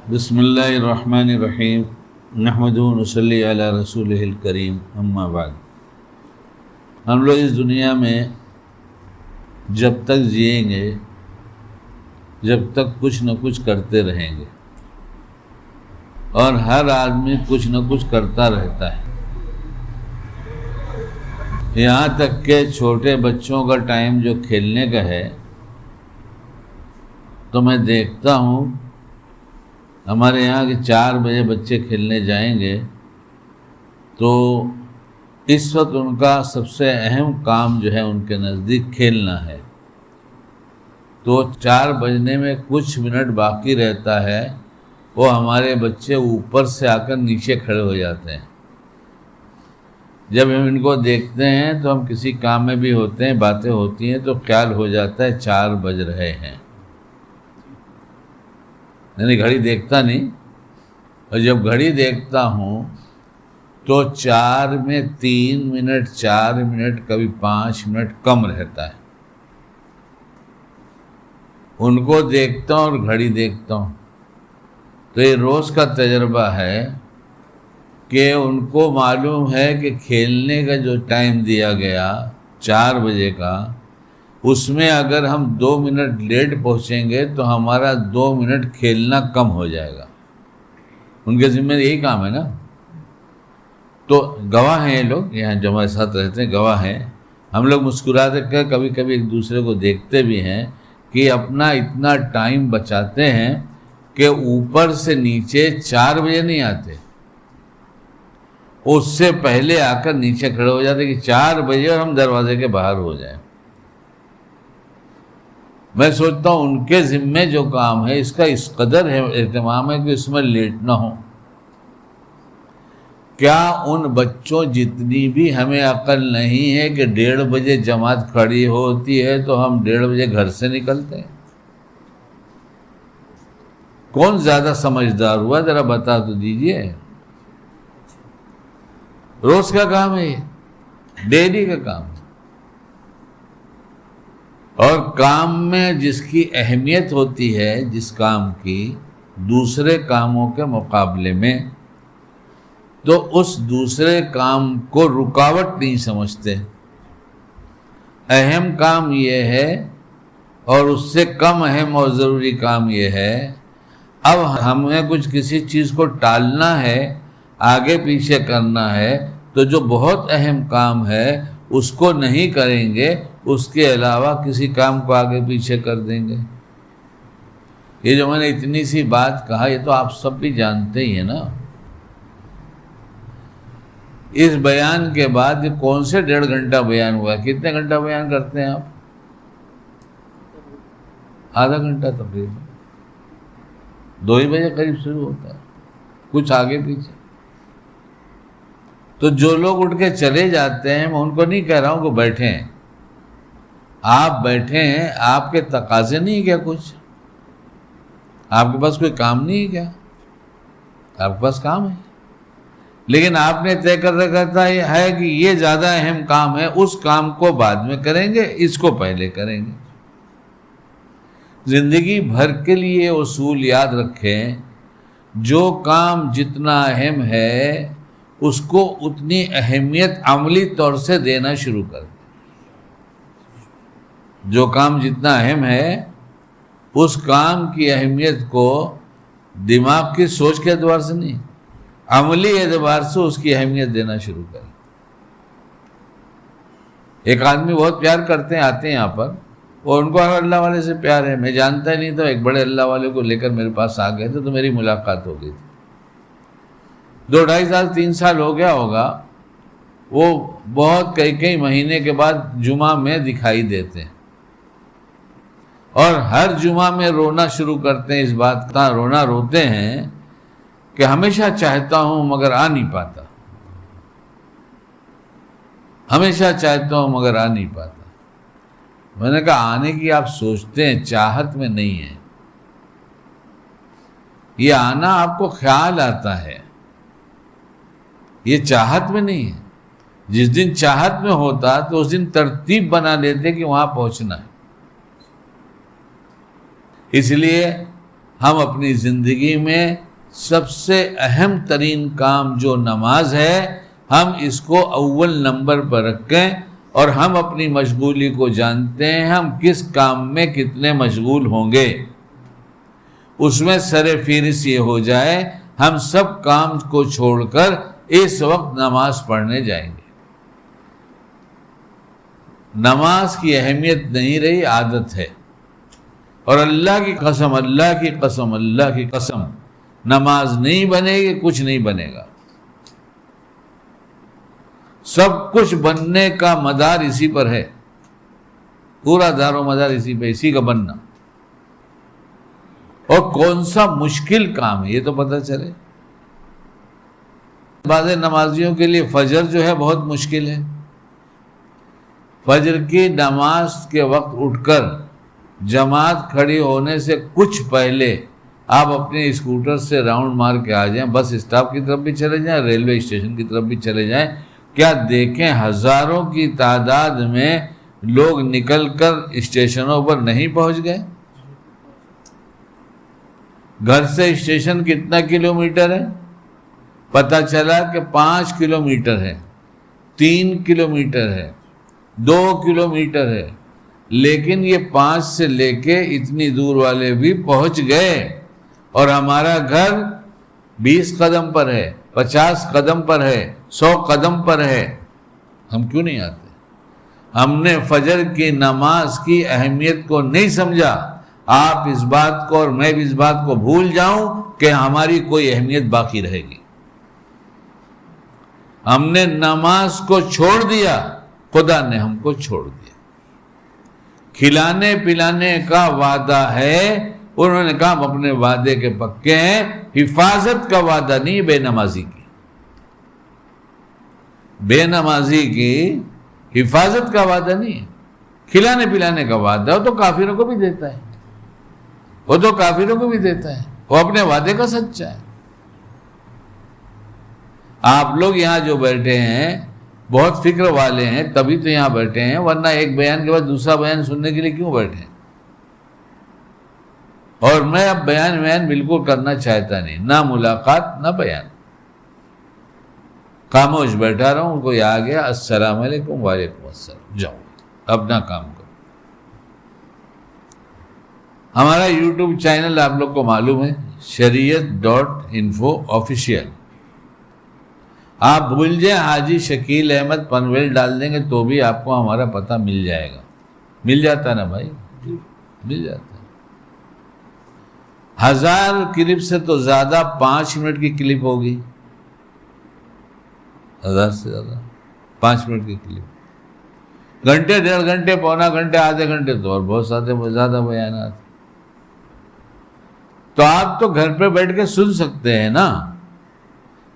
بسم اللہ الرحمن الرحیم نحمدہ و نصلی علی رسولہ الکریم اما بعد۔ ہم لوگ اس دنیا میں جب تک جئیں گے جب تک کچھ نہ کچھ کرتے رہیں گے، اور ہر آدمی کچھ نہ کچھ کرتا رہتا ہے، یہاں تک کہ چھوٹے بچوں کا ٹائم جو کھیلنے کا ہے، تو میں دیکھتا ہوں ہمارے یہاں کے 4 بجے بچے کھیلنے جائیں گے تو اس وقت ان کا سب سے اہم کام جو ہے ان کے نزدیک کھیلنا ہے۔ تو 4 بجنے میں کچھ منٹ باقی رہتا ہے، وہ ہمارے بچے اوپر سے آ کر نیچے کھڑے ہو جاتے ہیں۔ جب ہم ان کو دیکھتے ہیں تو ہم کسی کام میں بھی ہوتے ہیں، باتیں ہوتی ہیں، تو خیال ہو جاتا ہے 4 بج رہے ہیں، یعنی گھڑی دیکھتا نہیں، اور جب گھڑی دیکھتا ہوں تو 4 میں 3 منٹ 4 منٹ کبھی 5 منٹ کم رہتا ہے۔ ان کو دیکھتا ہوں اور گھڑی دیکھتا ہوں، تو یہ روز کا تجربہ ہے کہ ان کو معلوم ہے کہ کھیلنے کا جو ٹائم دیا گیا 4 بجے کا، اس میں اگر ہم 2 منٹ لیٹ پہنچیں گے تو ہمارا 2 منٹ کھیلنا کم ہو جائے گا۔ ان کے ذمہ یہی کام ہے نا۔ تو گواہ ہیں یہ لوگ، یہاں جو ہمارے ساتھ رہتے ہیں گواہ ہیں۔ ہم لوگ مسکراتے کر کبھی کبھی ایک دوسرے کو دیکھتے بھی ہیں کہ اپنا اتنا ٹائم بچاتے ہیں کہ اوپر سے نیچے 4 بجے نہیں آتے، اس سے پہلے آ کر نیچے کھڑے ہو جاتے کہ 4 بجے اور ہم دروازے کے باہر ہو جائیں۔ میں سوچتا ہوں ان کے ذمے جو کام ہے اس کا اس قدر اہتمام ہے کہ اس میں لیٹ نہ ہو۔ کیا ان بچوں جتنی بھی ہمیں عقل نہیں ہے کہ 1:30 بجے جماعت کھڑی ہوتی ہے تو ہم 1:30 بجے گھر سے نکلتے ہیں؟ کون زیادہ سمجھدار ہوا ذرا بتا تو دیجئے۔ روز کا کام ہے، یہ ڈیلی کا کام ہے، اور کام میں جس کی اہمیت ہوتی ہے، جس کام کی دوسرے کاموں کے مقابلے میں، تو اس دوسرے کام کو رکاوٹ نہیں سمجھتے۔ اہم کام یہ ہے، اور اس سے کم اہم اور ضروری کام یہ ہے۔ اب ہمیں کچھ کسی چیز کو ٹالنا ہے، آگے پیچھے کرنا ہے، تو جو بہت اہم کام ہے اس کو نہیں کریں گے، اس کے علاوہ کسی کام کو آگے پیچھے کر دیں گے۔ یہ جو میں نے اتنی سی بات کہا، یہ تو آپ سب بھی جانتے ہی ہیں نا۔ اس بیان کے بعد یہ کون سے 1.5 گھنٹہ بیان ہوا ہے؟ کتنے گھنٹہ بیان کرتے ہیں آپ؟ آدھا گھنٹہ تقریباً، 2 ہی بجے قریب شروع ہوتا ہے، کچھ آگے پیچھے۔ تو جو لوگ اٹھ کے چلے جاتے ہیں، میں ان کو نہیں کہہ رہا ہوں کہ بیٹھیں، آپ بیٹھے ہیں، آپ کے تقاضے نہیں کیا؟ کچھ آپ کے پاس کوئی کام نہیں ہے کیا؟ آپ کے پاس کام ہے، لیکن آپ نے طے کر رکھا ہے کہ یہ زیادہ اہم کام ہے، اس کام کو بعد میں کریں گے، اس کو پہلے کریں گے۔ زندگی بھر کے لیے اصول یاد رکھیں، جو کام جتنا اہم ہے اس کو اتنی اہمیت عملی طور سے دینا شروع کر دیں۔ جو کام جتنا اہم ہے اس کام کی اہمیت کو دماغ کی سوچ کے اعتبار سے نہیں، عملی اعتبار سے اس کی اہمیت دینا شروع کریں۔ ایک آدمی بہت پیار کرتے ہیں، آتے ہیں یہاں پر، اور ان کو اللہ والے سے پیار ہے، میں جانتا ہی نہیں تھا، ایک بڑے اللہ والے کو لے کر میرے پاس آ گئے تھے، تو میری ملاقات ہو گئی تھی۔ 2-2.5 سال 3 سال ہو گیا ہوگا، وہ بہت کئی مہینے کے بعد جمعہ میں دکھائی دیتے ہیں، اور ہر جمعہ میں رونا شروع کرتے ہیں۔ اس بات کا روتے ہیں کہ ہمیشہ چاہتا ہوں مگر آ نہیں پاتا، ہمیشہ چاہتا ہوں مگر آ نہیں پاتا۔ میں نے کہا آنے کی آپ سوچتے ہیں، چاہت میں نہیں ہے۔ یہ آنا آپ کو خیال آتا ہے، یہ چاہت میں نہیں ہے۔ جس دن چاہت میں ہوتا تو اس دن ترتیب بنا لیتے کہ وہاں پہنچنا ہے۔ اس لیے ہم اپنی زندگی میں سب سے اہم ترین کام جو نماز ہے ہم اس کو اول نمبر پر رکھیں، اور ہم اپنی مشغولی کو جانتے ہیں ہم کس کام میں کتنے مشغول ہوں گے، اس میں سر فہرست یہ ہو جائے ہم سب کام کو چھوڑ کر اس وقت نماز پڑھنے جائیں گے۔ نماز کی اہمیت نہیں رہی، عادت ہے۔ اور اللہ کی قسم، اللہ کی قسم، اللہ کی قسم، نماز نہیں بنے گی، کچھ نہیں بنے گا۔ سب کچھ بننے کا مدار اسی پر ہے، پورا دار و مدار اسی پہ، اسی کا بننا۔ اور کون سا مشکل کام ہے یہ تو پتہ چلے۔ بعض نمازیوں کے لیے فجر جو ہے بہت مشکل ہے۔ فجر کی نماز کے وقت اٹھ کر جماعت کھڑی ہونے سے کچھ پہلے آپ اپنے اسکوٹر سے راؤنڈ مار کے آ جائیں، بس اسٹاپ کی طرف بھی چلے جائیں، ریلوے اسٹیشن کی طرف بھی چلے جائیں، کیا دیکھیں ہزاروں کی تعداد میں لوگ نکل کر اسٹیشنوں پر نہیں پہنچ گئے؟ گھر سے اسٹیشن کتنا کلومیٹر ہے؟ پتہ چلا کہ 5 کلومیٹر ہے، 3 کلومیٹر ہے، 2 کلومیٹر ہے، لیکن یہ 5 سے لے کے اتنی دور والے بھی پہنچ گئے، اور ہمارا گھر 20 قدم پر ہے، 50 قدم پر ہے، 100 قدم پر ہے، ہم کیوں نہیں آتے؟ ہم نے فجر کی نماز کی اہمیت کو نہیں سمجھا۔ آپ اس بات کو اور میں بھی اس بات کو بھول جاؤں کہ ہماری کوئی اہمیت باقی رہے گی۔ ہم نے نماز کو چھوڑ دیا، خدا نے ہم کو چھوڑ دیا۔ کھلانے پلانے کا وعدہ ہے، انہوں نے کہا ہم اپنے وعدے کے پکے ہیں، حفاظت کا وعدہ نہیں، بے نمازی کی، بے نمازی کی حفاظت کا وعدہ نہیں ہے، کھلانے پلانے کا وعدہ وہ تو کافروں کو بھی دیتا ہے، وہ تو کافروں کو بھی دیتا ہے، وہ اپنے وعدے کا سچا ہے۔ آپ لوگ یہاں جو بیٹھے ہیں بہت فکر والے ہیں، تبھی تو یہاں بیٹھے ہیں، ورنہ ایک بیان کے بعد دوسرا بیان سننے کے لیے کیوں بیٹھے ہیں؟ اور میں اب بیان بالکل کرنا چاہتا نہیں، نہ ملاقات نہ بیان، خاموش بیٹھا رہا ہوں، کوئی آ گیا السلام علیکم، وعلیکم السلام، جاؤ اپنا کام کرو۔ ہمارا یوٹیوب چینل آپ لوگ کو معلوم ہے، شریعت.info آفیشیل۔ آپ بھول جائیں حاجی شکیل احمد پنویل ڈال دیں گے تو بھی آپ کو ہمارا پتہ مل جائے گا، مل جاتا نا بھائی، مل جاتا ہے۔ 1000 کلپ سے تو زیادہ 5 منٹ کی کلپ ہوگی، 1000 سے زیادہ 5 منٹ کی کلپ، گھنٹے 1.5 گھنٹے، پونا گھنٹے، آدھے گھنٹے تو اور بہت زیادہ بیانات۔ تو آپ تو گھر پہ بیٹھ کے سن سکتے ہیں نا،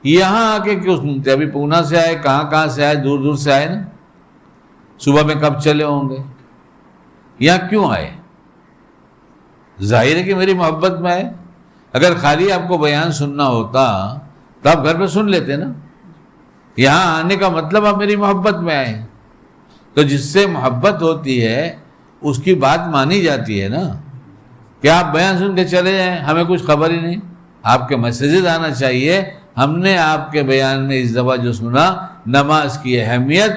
یہاں آ کے کیوں سنتے؟ ابھی پونا سے آئے، کہاں سے آئے، دور دور سے آئے نا، صبح میں کب چلے ہوں گے، یہاں کیوں آئے؟ ظاہر ہے کہ میری محبت میں آئے۔ اگر خالی آپ کو بیان سننا ہوتا تو آپ گھر پہ سن لیتے نا، یہاں آنے کا مطلب آپ میری محبت میں آئے، تو جس سے محبت ہوتی ہے اس کی بات مانی جاتی ہے نا، کہ آپ بیان سن کے چلے جائیں، ہمیں کچھ خبر ہی نہیں، آپ کے میسیجز آنا چاہیے۔ ہم نے آپ کے بیان میں اس دفعہ جو سنا نماز کی اہمیت،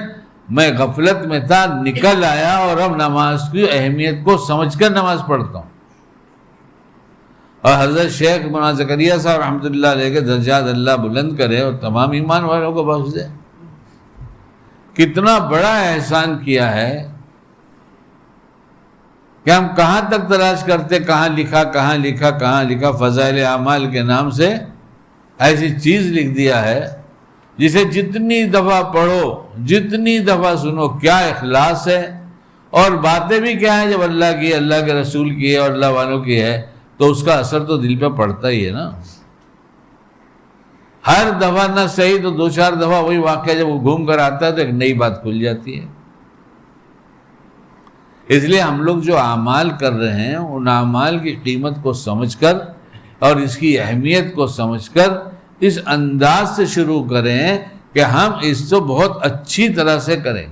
میں غفلت میں تھا، نکل آیا اور اب نماز کی اہمیت کو سمجھ کر نماز پڑھتا ہوں۔ اور حضرت شیخ مولانا زکریا صاحب رحمۃ اللہ علیہ کے درجات اللہ بلند کرے اور تمام ایمان والوں کو بخش دے، کتنا بڑا احسان کیا ہے کہ ہم کہاں تک تلاش کرتے، کہاں لکھا فضائل اعمال کے نام سے ایسی چیز لکھ دیا ہے جسے جتنی دفعہ پڑھو، جتنی دفعہ سنو، کیا اخلاص ہے، اور باتیں بھی کیا ہیں، جب اللہ کی، اللہ کے رسول کی ہے اور اللہ والوں کی ہے تو اس کا اثر تو دل پہ پڑتا ہی ہے نا۔ ہر دفعہ نہ صحیح تو 2-4 دفعہ وہی واقعہ جب وہ گھوم کر آتا ہے تو ایک نئی بات کھل جاتی ہے۔ اس لیے ہم لوگ جو اعمال کر رہے ہیں ان اعمال کی قیمت کو سمجھ کر اور اس کی اہمیت کو سمجھ کر اس انداز سے شروع کریں کہ ہم اس کو بہت اچھی طرح سے کریں،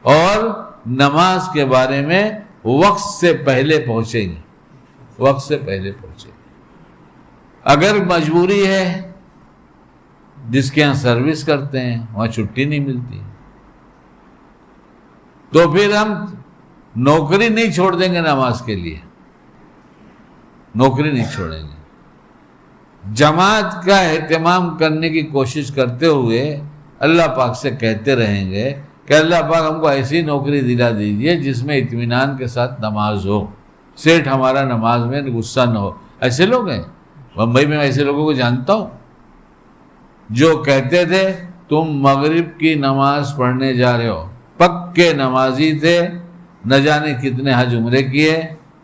اور نماز کے بارے میں وقت سے پہلے پہنچیں گے، وقت سے پہلے پہنچیں گے۔ اگر مجبوری ہے، جس کے یہاں سروس کرتے ہیں وہاں چھٹی نہیں ملتی، تو پھر ہم نوکری نہیں چھوڑ دیں گے نماز کے لیے، نوکری نہیں چھوڑیں گے۔ جماعت کا اہتمام کرنے کی کوشش کرتے ہوئے اللہ پاک سے کہتے رہیں گے کہ اللہ پاک ہم کو ایسی نوکری دلا دیجئے جس میں اطمینان کے ساتھ نماز ہو، سیٹھ ہمارا نماز میں غصہ نہ ہو۔ ایسے لوگ ہیں بمبئی میں، ایسے لوگوں کو جانتا ہوں جو کہتے تھے تم مغرب کی نماز پڑھنے جا رہے ہو، پکے نمازی تھے، نہ جانے کتنے حج عمرے کیے،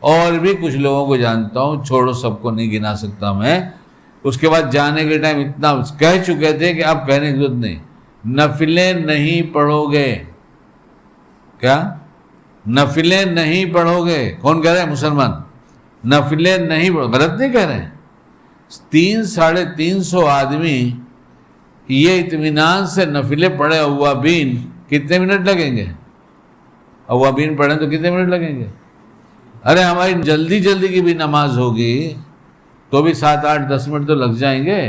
اور بھی کچھ لوگوں کو جانتا ہوں، چھوڑو سب کو نہیں گنا سکتا میں۔ اس کے بعد جانے کے ٹائم اتنا کہہ چکے تھے کہ اب کہنے کی ضرورت نہیں، نفلیں نہیں پڑھو گے۔ کیا؟ نفلیں نہیں پڑھو گے۔ کون کہہ رہے ہیں؟ مسلمان۔ نفلیں نہیں پڑھو، غلط نہیں کہہ رہے ہیں۔ 300-350 آدمی یہ اطمینان سے نفلیں پڑھے اوابین، کتنے منٹ لگیں گے؟ اوابین پڑھیں تو کتنے منٹ لگیں گے؟ ارے ہماری جلدی جلدی کی بھی نماز ہوگی تو بھی 7-8-10 منٹ تو لگ جائیں گے۔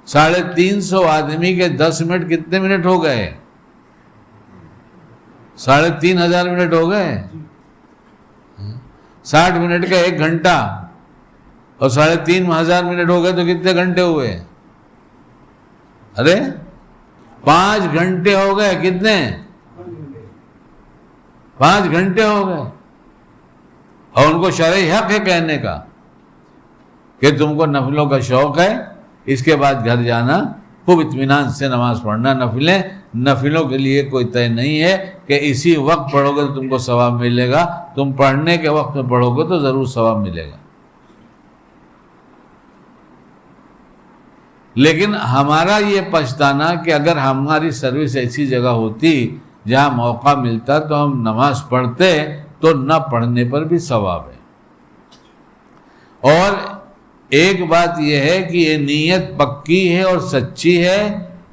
350 آدمی کے 10 منٹ کتنے منٹ ہو گئے؟ 3500 منٹ ہو گئے۔ 60 منٹ کا 1 گھنٹہ اور 3500 منٹ ہو گئے تو کتنے گھنٹے ہوئے؟ ارے 5 گھنٹے ہو گئے۔ کتنے؟ 5 گھنٹے ہو گئے۔ اور ان کو شرعی حق ہے کہنے کا کہ تم کو نفلوں کا شوق ہے، اس کے بعد گھر جانا، خوب اطمینان سے نماز پڑھنا۔ نفلوں کے لیے کوئی طے نہیں ہے کہ اسی وقت پڑھو گے تو تم کو ثواب ملے گا، تم پڑھنے کے وقت میں پڑھو گے تو ضرور ثواب ملے گا۔ لیکن ہمارا یہ پچھتانا کہ اگر ہماری سروس ایسی جگہ ہوتی جہاں موقع ملتا تو ہم نماز پڑھتے، تو نہ پڑھنے پر بھی ثواب ہے۔ اور ایک بات یہ ہے کہ یہ نیت پکی ہے اور سچی ہے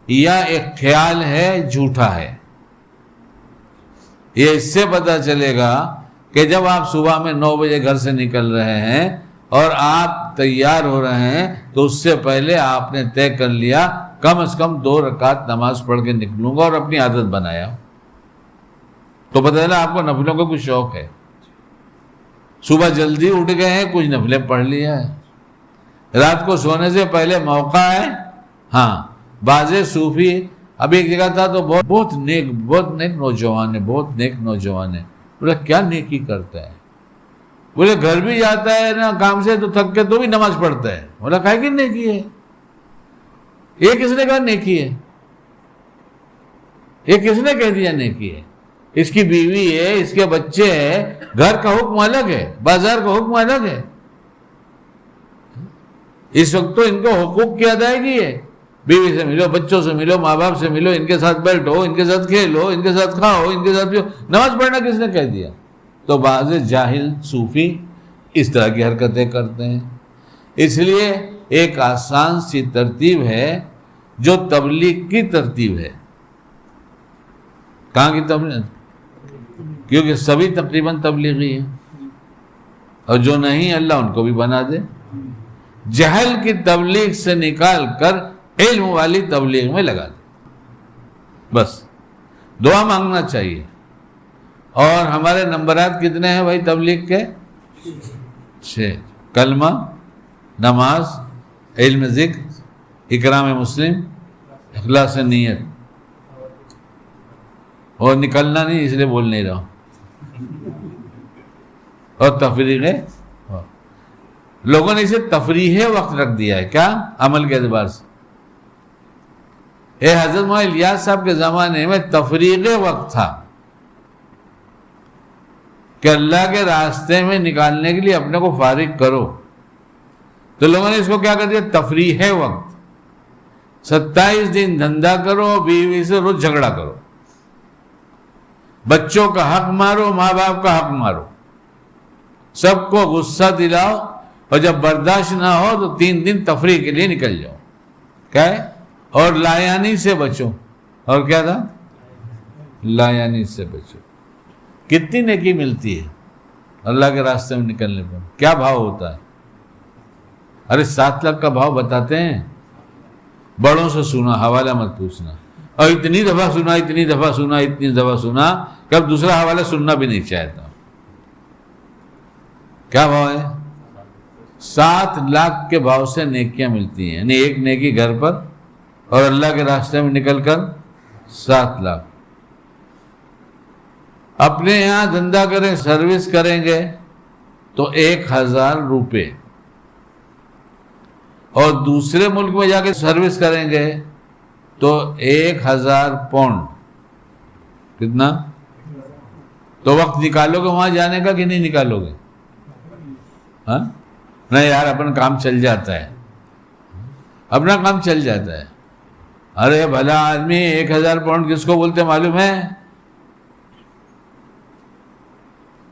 یا ایک خیال ہے جھوٹا ہے۔ یہ اس سے پتہ چلے گا کہ جب آپ صبح میں 9 بجے گھر سے نکل رہے ہیں اور آپ تیار ہو رہے ہیں تو اس سے پہلے آپ نے طے کر لیا کم از کم 2 رکعت نماز پڑھ کے نکلوں گا اور اپنی عادت بنایا، تو پتہ چلا آپ کو نفلوں کا کچھ شوق ہے۔ صبح جلدی اٹھ گئے ہیں، کچھ نفلیں پڑھ لیا ہے، رات کو سونے سے پہلے موقع ہے۔ ہاں، بعض صوفی، ابھی ایک جگہ تھا تو بہت نیک نوجوان ہے، بولے کیا نیکی کرتا ہے؟ بولے گھر بھی جاتا ہے نا کام سے تو تھک کے تو بھی نماز پڑھتا ہے۔ بولا کہا کہ نیکی ہے؟ یہ کس نے کہا نیکی ہے؟ یہ کس نے کہہ دیا نیکی ہے؟ اس کی بیوی ہے، اس کے بچے ہیں، گھر کا حکم الگ ہے، بازار کا حکم الگ ہے۔ اس وقت تو ان کو حقوق کی ادائیگی ہے، بیوی سے ملو، بچوں سے ملو، ماں باپ سے ملو، ان کے ساتھ بیٹھو، ان کے ساتھ کھیلو، ان کے ساتھ کھاؤ، ان کے ساتھ پیو۔ نماز پڑھنا کس نے کہہ دیا؟ تو بعض جاہل صوفی اس طرح کی حرکتیں کرتے ہیں۔ اس لیے ایک آسان سی ترتیب ہے جو تبلیغ کی ترتیب ہے۔ کہاں کی تبلیغ؟ کیونکہ سبھی تقریباً تبلیغی ہیں، اور جو نہیں اللہ ان کو بھی بنا دے۔ جہل کی تبلیغ سے نکال کر علم والی تبلیغ میں لگا دے، بس دعا مانگنا چاہیے۔ اور ہمارے نمبرات کتنے ہیں بھائی تبلیغ کے؟ 6: کلمہ، نماز، علم ذکر، اکرام مسلم، اخلاص نیت۔ اور نکلنا نہیں، اس لیے بول نہیں رہا ہوں۔ اور تفریح، لوگوں نے اسے تفریح وقت رکھ دیا ہے، کیا؟ عمل کے اعتبار سے۔ حضرت مولانا الیاس صاحب کے زمانے میں تفریح وقت تھا کہ اللہ کے راستے میں نکالنے کے لیے اپنے کو فارغ کرو، تو لوگوں نے اس کو کیا کر دیا؟ تفریح وقت۔ 27 دن دھندا کرو، بیوی سے روز جھگڑا کرو، بچوں کا حق مارو، ماں باپ کا حق مارو، سب کو غصہ دلاؤ، اور جب برداشت نہ ہو تو 3 دن تفریح کے لیے نکل جاؤ۔ کیا ہے؟ اور لایانی سے بچو۔ اور کیا تھا؟ لایانی سے بچو۔ کتنی نیکی ملتی ہے؟ اللہ کے راستے میں نکلنے پر کیا بھاؤ ہوتا ہے؟ ارے 7 لاکھ کا بھاؤ بتاتے ہیں، بڑوں سے سنا، حوالہ مت پوچھنا، اور اتنی دفعہ سنا، اتنی دفعہ سنا، اتنی دفعہ سنا کہ اب دوسرا حوالہ سننا بھی نہیں چاہتا۔ کیا بھاؤ ہے؟ 7 لاکھ کے بھاؤ سے نیکیاں ملتی ہیں، یعنی ایک نیکی گھر پر اور اللہ کے راستے میں نکل کر 7 لاکھ۔ اپنے یہاں دھندا کریں، سروس کریں گے تو 1000 روپے، اور دوسرے ملک میں جا کے سروس کریں گے تو 1000 پاؤنڈ۔ کتنا؟ تو وقت نکالو گے وہاں جانے کا کہ نہیں نکالو گے؟ ہاں نہیں یار، اپنا کام چل جاتا ہے، اپنا کام چل جاتا ہے۔ ارے بھلا آدمی 1000 پاؤنڈ کس کو بولتے معلوم ہے؟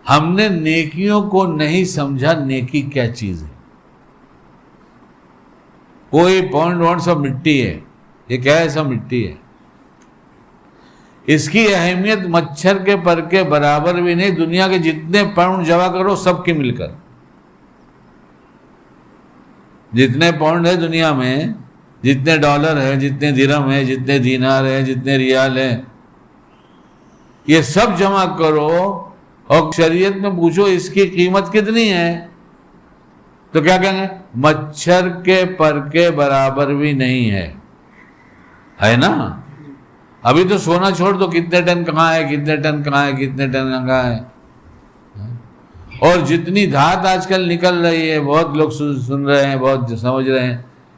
ہم نے نیکیوں کو نہیں سمجھا نیکی کیا چیز ہے۔ کوئی پاؤنڈ وانڈ سب مٹی ہے، یہ کیا ہے؟ سب مٹی ہے۔ اس کی اہمیت مچھر کے پر کے برابر بھی نہیں۔ دنیا کے جتنے پاؤنڈ جمع کرو سب کے مل کر، جتنے پاؤنڈ ہے دنیا میں، جتنے ڈالر ہے، جتنے درہم ہے، جتنے دینار ہے، جتنے ریال ہے، یہ سب جمع کرو اور شریعت میں پوچھو اس کی قیمت کتنی ہے تو کیا کہیں گے؟ مچھر کے پر کے برابر بھی نہیں ہے، ہے نا؟ ابھی تو سونا چھوڑ دو، کتنے ٹن کہاں ہے، کتنے ٹن کہاں ہے، کتنے ٹن کہاں ہے۔ اور جتنی دھات آج کل نکل رہی ہے، بہت لوگ سن رہے ہیں، بہت سمجھ رہے ہیں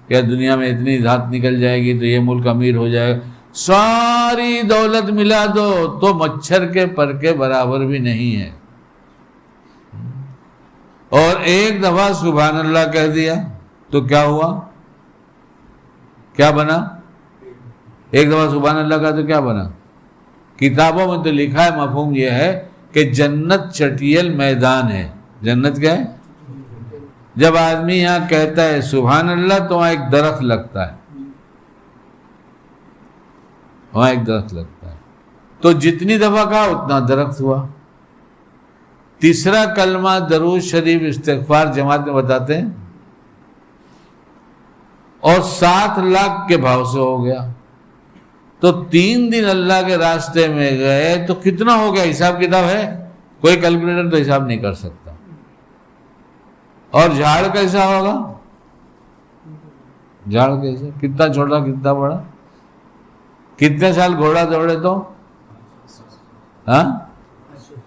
کہ دنیا میں اتنی دھات نکل جائے گی تو یہ ملک امیر ہو جائے گا۔ ساری دولت ملا دو تو مچھر کے پر کے برابر بھی نہیں ہے۔ اور ایک دفعہ سبحان اللہ کہہ دیا تو کیا ہوا؟ کیا بنا؟ ایک دفعہ سبحان اللہ کہا تو کیا بنا؟ کتابوں میں تو لکھا ہے، مفہوم یہ ہے کہ جنت چٹیل میدان ہے۔ جنت کیا ہے؟ جب آدمی یہاں کہتا ہے سبحان اللہ تو وہاں ایک درخت لگتا ہے، وہاں ایک درخت لگتا ہے، تو جتنی دفعہ کہا اتنا درخت ہوا۔ تیسرا کلمہ درود شریف استغفار جماعت میں بتاتے ہیں، اور 7 لاکھ کے بھاؤ سے ہو گیا، تو 3 دن اللہ کے راستے میں گئے تو کتنا ہو گیا؟ حساب کتاب ہے؟ کوئی کیلکولیٹر تو حساب نہیں کر سکتا۔ اور جھاڑ کیسا ہوگا؟ جھاڑ کیسا؟ کتنا چھوٹا کتنا بڑا؟ کتنے سال گھوڑا دوڑے تو؟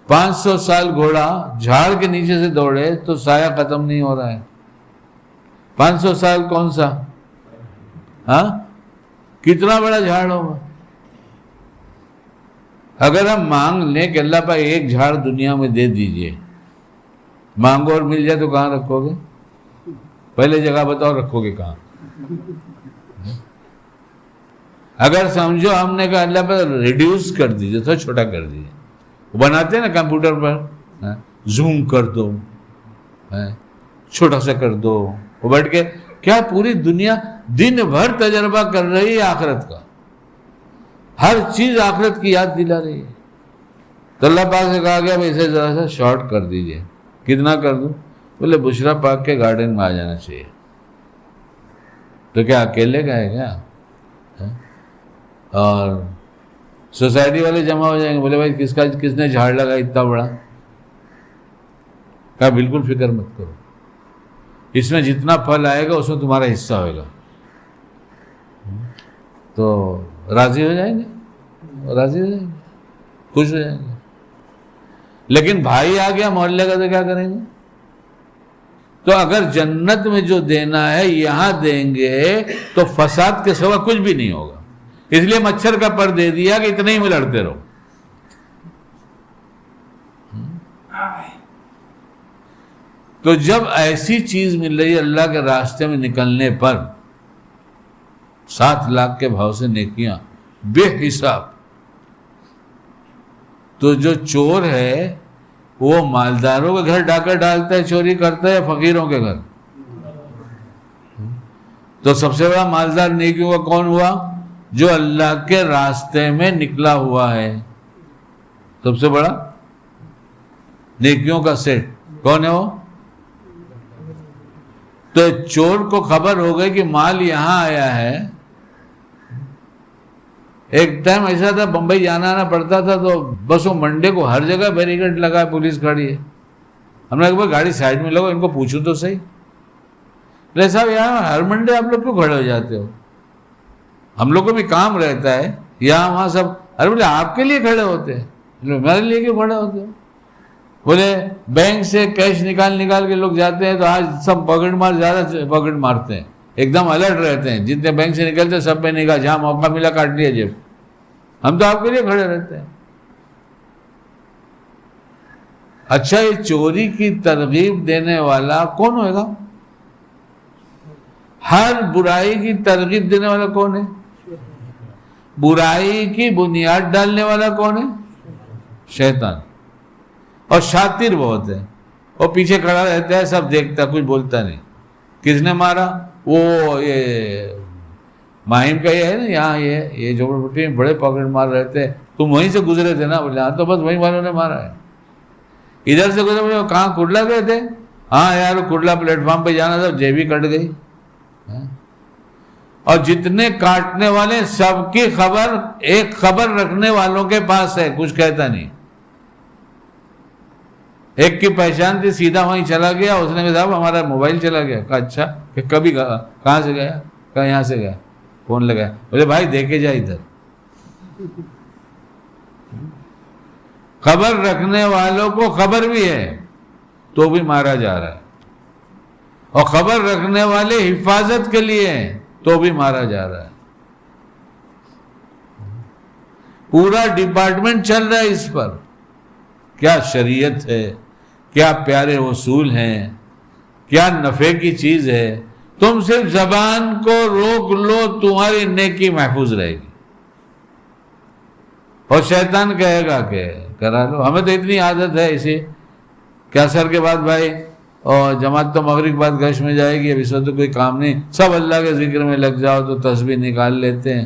500 سال گھوڑا جھاڑ کے نیچے سے دوڑے تو سایہ ختم نہیں ہو رہا ہے۔ 500 سال کون سا؟ کتنا بڑا جھاڑ ہوگا؟ اگر ہم مانگ لیں کہ اللہ پاک ایک جھاڑ دنیا میں دے دیجئے، مانگو اور مل جائے تو کہاں رکھو گے؟ پہلے جگہ بتاؤ رکھو گے کہاں؟ اگر سمجھو ہم نے کہا اللہ پاک ریڈیوس کر دیجئے، تھوڑا چھوٹا کر دیجئے، وہ بناتے ہیں نا کمپیوٹر پر، زوم کر دو، چھوٹا سا کر دو، وہ بیٹھ کے کیا پوری دنیا دن بھر تجربہ کر رہی ہے آخرت کا، ہر چیز آخرت کی یاد دلا رہی ہے۔ تو اللہ پاک سے کہا گیا اسے ذرا سا شارٹ کر دیجئے۔ کتنا کر دوں؟ بولے بشرا پاک کے گارڈن میں آ جانا چاہیے۔ تو کیا اکیلے کا ہے کیا؟ اور سوسائٹی والے جمع ہو جائیں گے، بولے بھائی کس نے جھاڑ لگا اتنا بڑا؟ کہا بالکل فکر مت کرو، اس میں جتنا پھل آئے گا اس میں تمہارا حصہ ہوئے گا۔ تو راضی ہو جائیں گے، راضی ہو جائیں گے، خوش ہو جائیں گے۔ لیکن بھائی آ گیا محلے کا تو کیا کریں گے؟ تو اگر جنت میں جو دینا ہے یہاں دیں گے تو فساد کے سوا کچھ بھی نہیں ہوگا، اس لیے مچھر کا پر دے دیا کہ اتنے ہی میں لڑتے رہو۔ تو جب ایسی چیز مل رہی ہے اللہ کے راستے میں نکلنے پر 7 لاکھ کے بھاؤ سے نیکیاں بے حساب، تو جو چور ہے وہ مالداروں کے گھر ڈاکہ ڈالتا ہے، چوری کرتا ہے، یا فقیروں کے گھر؟ تو سب سے بڑا مالدار نیکیوں کا کون ہوا؟ جو اللہ کے راستے میں نکلا ہوا ہے، سب سے بڑا نیکیوں کا سیٹ۔ کون ہے وہ؟ تو چور کو خبر ہو گئی کہ مال یہاں آیا ہے. ایک ٹائم ایسا تھا بمبئی جانا آنا پڑتا تھا تو بس وہ منڈے کو ہر جگہ بیریکیڈ لگا ہے, پولیس کھڑی ہے. ہم نے کہا گاڑی سائڈ میں لگو, ان کو پوچھوں تو صحیح. لے صاحب یہاں ہر منڈے آپ لوگ کیوں کھڑے ہو جاتے ہو؟ ہم لوگ کو بھی کام رہتا ہے یہاں وہاں سب. ارے بولے آپ کے لیے کھڑے ہوتے ہیں, میرے لیے کیوں کھڑے ہوتے ہو؟ بولے بینک سے کیش نکال کے لوگ جاتے ہیں تو آج سب پاکٹ مار زیادہ پاکٹ مارتے ہیں, ایک دم الرٹ رہتے ہیں. جتنے بینک سے نکلتے ہیں سب پہ نگاہ, جہاں موقع ملا کاٹ لیا جیب. ہم تو آپ کے لیے کھڑے رہتے ہیں. اچھا یہ چوری کی ترغیب دینے والا کون ہوئے گا؟ ہر برائی کی ترغیب دینے والا کون ہے؟ برائی کی بنیاد ڈالنے والا کون ہے؟ شیطان. اور شاطر بہت ہے, وہ پیچھے کھڑا رہتا ہے, سب دیکھتا, کچھ بولتا نہیں. کس نے مارا؟ وہ یہ ماہم کا یہ ہے نا, یہاں یہ جھوپڑ پٹی میں بڑے پاکٹ مار رہتے ہیں, تم وہیں سے گزرے تھے نا؟ بولے ہاں تو بس وہیں والوں نے مارا ہے. ادھر سے گزرے, بولے کہاں کڈلا گئے تھے؟ ہاں یار کڈلا پلیٹ فارم پہ جانا تھا, جیبی کٹ گئی. اور جتنے کاٹنے والے سب کی خبر ایک خبر رکھنے والوں کے پاس ہے, کچھ کہتا نہیں. ایک کی پہچان تھی, سیدھا وہیں چلا گیا. اس نے کہا صاحب ہمارا موبائل چلا گیا. کہا اچھا, کہ کبھی کہاں سے گیا؟ کہا یہاں سے گیا. فون لگایا. بولے بھائی دیکھے جا ادھر. خبر رکھنے والوں کو خبر بھی ہے تو بھی مارا جا رہا ہے, اور خبر رکھنے والے حفاظت کے لیے ہیں تو بھی مارا جا رہا ہے. پورا ڈپارٹمنٹ چل رہا ہے اس پر. کیا شریعت ہے, کیا پیارے اصول ہیں, کیا نفع کی چیز ہے. تم صرف زبان کو روک لو, تمہاری نیکی محفوظ رہے گی. اور شیطان کہے گا کہ کرا لو. ہمیں تو اتنی عادت ہے اسی کہ عصر کے بعد بھائی اور جماعت تو مغرب کے بعد گشت میں جائے گی, اب اس وقت تو کوئی کام نہیں, سب اللہ کے ذکر میں لگ جاؤ. تو تسبیح نکال لیتے ہیں,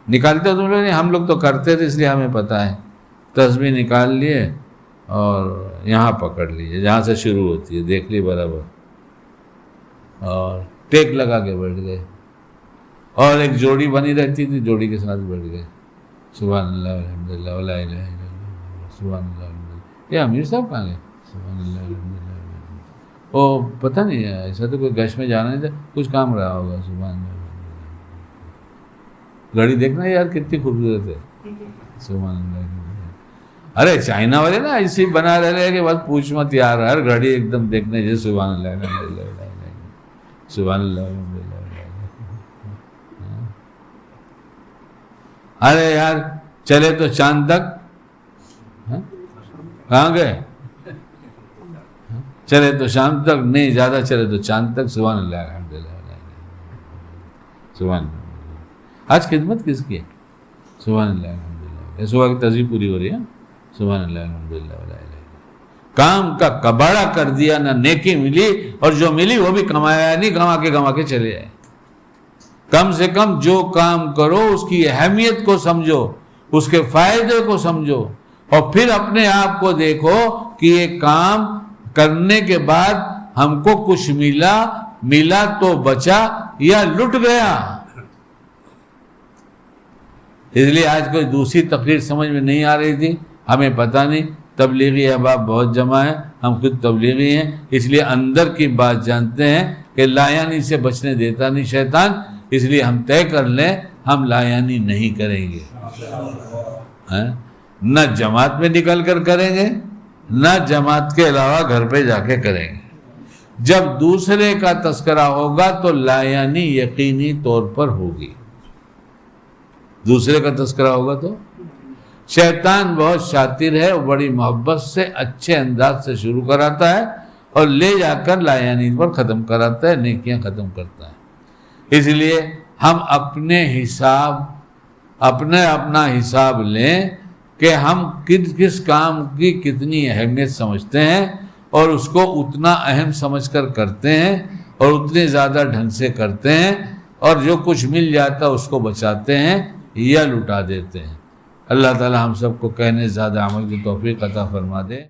نکالتے ہو تم لوگ نہیں, ہم لوگ تو کرتے تھے اس لیے ہمیں پتہ ہے. تسبیح نکال لیے اور یہاں پکڑ لیجیے جہاں سے شروع ہوتی ہے, دیکھ لی برابر, اور ٹیک لگا کے بیٹھ گئے. اور ایک جوڑی بنی رہتی تھی, جوڑی کے ساتھ بیٹھ گئے. سبحان اللہ الحمدللہ ولا الہ الا اللہ سبحان اللہ الحمدللہ. یہ امیر صاحب کہاں گئے؟ سبحان اللہ الحمدللہ. وہ پتہ نہیں ہے, ایسا تو کوئی گشت میں جانا نہیں تھا, کچھ کام رہا ہوگا. سبحان اللہ. گھڑی دیکھنا یار کتنی خوبصورت ہے. سبحان اللہ. ارے چائنا والے نا ایسے بنا رہے کہ بس پوچھ مت یار, ہر گھڑی ایک دم دیکھنے جیسے. سبحان اللہ الحمدللہ سبحان اللہ الحمدللہ. ارے یار چلے تو چاند تک, کہاں گئے؟ چلے تو شام تک نہیں, زیادہ چلے تو چاند تک. سبحان اللہ الحمدللہ سبحان اللہ. آج خدمت کس کی ہے؟ سبحان اللہ الحمدللہ. صبح کی تسبیح پوری ہو رہی ہے. سبحان اللہ الحمدللہ ولا الہ الا اللہ. کام کا کباڑا کر دیا, نہ نیکی ملی, اور جو ملی وہ بھی کمایا نہیں, گنوا کے چلے آئے. کم سے کم جو کام کرو اس کی اہمیت کو سمجھو, اس کے فائدے کو سمجھو, اور پھر اپنے آپ کو دیکھو کہ یہ کام کرنے کے بعد ہم کو کچھ ملا تو بچا یا لٹ گیا. اس لیے آج کوئی دوسری تقریر سمجھ میں نہیں آ رہی تھی, ہمیں پتہ نہیں. تبلیغی احباب بہت جمع ہیں, ہم خود تبلیغی ہیں, اس لیے اندر کی بات جانتے ہیں کہ لایانی سے بچنے دیتا نہیں شیطان. اس لیے ہم طے کر لیں ہم لایانی نہیں کریں گے, نہ جماعت میں نکل کر کریں گے, نہ جماعت کے علاوہ گھر پہ جا کے کریں گے. جب دوسرے کا تذکرہ ہوگا تو لایانی یقینی طور پر ہوگی. دوسرے کا تذکرہ ہوگا تو شیطان بہت شاطر ہے, وہ بڑی محبت سے اچھے انداز سے شروع کراتا ہے اور لے جا کر لایانی پر ختم کراتا ہے, نیکیاں ختم کرتا ہے. اس لیے ہم اپنا حساب لیں کہ ہم کس کام کی کتنی اہمیت سمجھتے ہیں, اور اس کو اتنا اہم سمجھ کر کرتے ہیں, اور اتنے زیادہ ڈھنگ سے کرتے ہیں, اور جو کچھ مل جاتا ہے اس کو بچاتے ہیں یا لٹا دیتے ہیں. اللہ تعالی ہم سب کو کہنے زیادہ عمل کی توفیق عطا فرما دے.